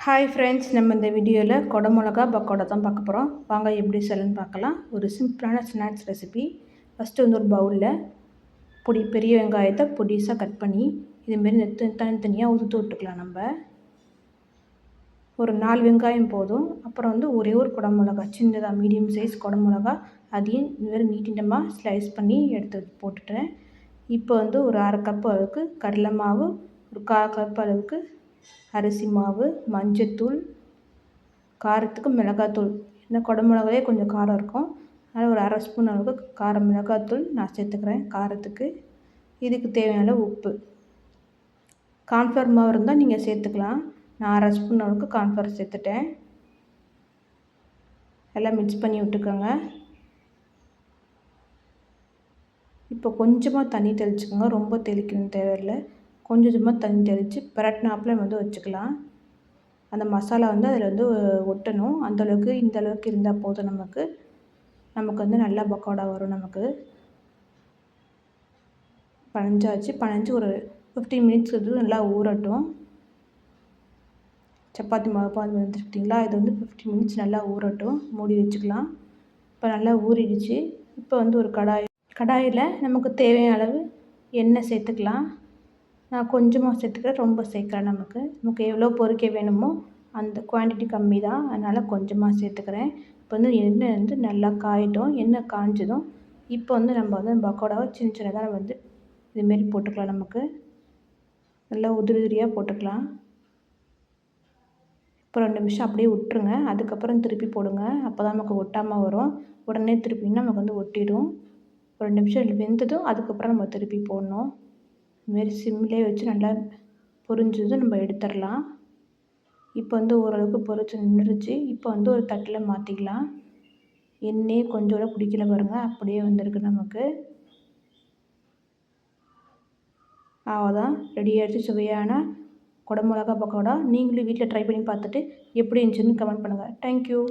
Hi friends, நம்ம இந்த வீடியோவில் கொடை மிளகா பக்கோடா தான் பார்க்க போகிறோம். வாங்க எப்படி செய்யலாம்னு பார்க்கலாம். ஒரு சிம்பிளான ஸ்நாக்ஸ் ரெசிபி. ஃபஸ்ட்டு ஒரு பவுலில் பெரிய வெங்காயத்தை பொடிசாக கட் பண்ணி இதுமாரி தனித்தனியாக உதுத்து விட்டுக்கலாம். நம்ம ஒரு 4 வெங்காயம் போதும். அப்புறம் ஒரே ஒரு கொடை மிளகா, சின்னதாக மீடியம் சைஸ் கொடை மிளகா, அதையும் இதுமாரி நீட்டமாக ஸ்லைஸ் பண்ணி எடுத்து போட்டுட்டேன். இப்போ ஒரு அரை கப் அளவுக்கு கடலை மாவு, ஒரு 1/4 கப் அளவுக்கு அரிசி மாவு, மஞ்சத்தூள், காரத்துக்கு மிளகாத்தூள். இந்த கொடை மிளகாயே கொஞ்சம் காரம் இருக்கும், அதனால் ஒரு அரை ஸ்பூன் அளவுக்கு மிளகாத்தூள் நான் சேர்த்துக்கிறேன் காரத்துக்கு. இதுக்கு தேவையான உப்பு. கார்ன்ஃப்ளவர் மாவு இருந்தால் நீங்கள் சேர்த்துக்கலாம். நான் அரை ஸ்பூன் அளவுக்கு கார்ன்ஃப்ளவர் சேர்த்துட்டேன். எல்லாம் மிக்ஸ் பண்ணி விட்டுக்கோங்க. இப்போ கொஞ்சமாக தண்ணி தெளிச்சுக்கோங்க, ரொம்ப தெளிக்கணும் தேவையில்லை. கொஞ்சமாக தண்ணி தெளித்து பிரட்டினாப்பில் வச்சுக்கலாம். அந்த மசாலா அதில் ஒட்டணும். அந்தளவுக்கு இந்தளவுக்கு இருந்தால் போதும். நமக்கு நல்லா பக்கோடா வரும். நமக்கு பனஞ்சு ஒரு 15 மினிட்ஸ் நல்லா ஊறட்டும். சப்பாத்தி மாவு பால் வந்துருக்கிட்டிங்களா, இது 15 மினிட்ஸ் நல்லா ஊறட்டும். மூடி வச்சுக்கலாம். இப்போ நல்லா ஊறிடுச்சு. இப்போ ஒரு கடாயில் நமக்கு தேவையான அளவு எண்ணெய் சேர்த்துக்கலாம். நான் கொஞ்சமாக சேர்த்துக்கிறேன், ரொம்ப சேர்க்குறேன். நமக்கு எவ்வளோ பொரிக்க வேணுமோ அந்த குவான்டிட்டி கம்மி தான், அதனால் கொஞ்சமாக சேர்த்துக்கிறேன். இப்போ எண்ணெய் நல்லா காயட்டும். எண்ணெய் காய்ஞ்சதும் இப்போ நம்ம பக்கோடாவை சின்ன சின்னதாக இதுமாரி போட்டுக்கலாம். நமக்கு நல்லா உதிரியாக போட்டுக்கலாம். இப்போ 2 நிமிஷம் அப்படியே விட்டுருங்க. அதுக்கப்புறம் திருப்பி போடுங்க. அப்போ தான் நமக்கு ஒட்டாமல் வரும். உடனே திருப்பினா நமக்கு ஒட்டிடும். ஒரு 2 நிமிஷம் வெந்ததும் அதுக்கப்புறம் நம்ம திருப்பி போடணும். இதுமாரி சிம்லேயே வச்சு நல்லா பொரிஞ்சதும் நம்ம எடுத்துடலாம். இப்போ ஓரளவுக்கு பொரிச்சு நின்றுச்சு. இப்போ ஒரு தட்டில் மாற்றிக்கலாம். எண்ணெயே கொஞ்சோட பிடிக்கல பாருங்கள், அப்படியே வந்திருக்கு நமக்கு. அவ்வளோதான், ரெடி ஆகிடுச்சு சுவையான கொடை மிளகா பக்கோடா. நீங்களும் வீட்டில் ட்ரை பண்ணி பார்த்துட்டு எப்படி இருந்துச்சுன்னு கமெண்ட் பண்ணுங்கள். தேங்க்யூ.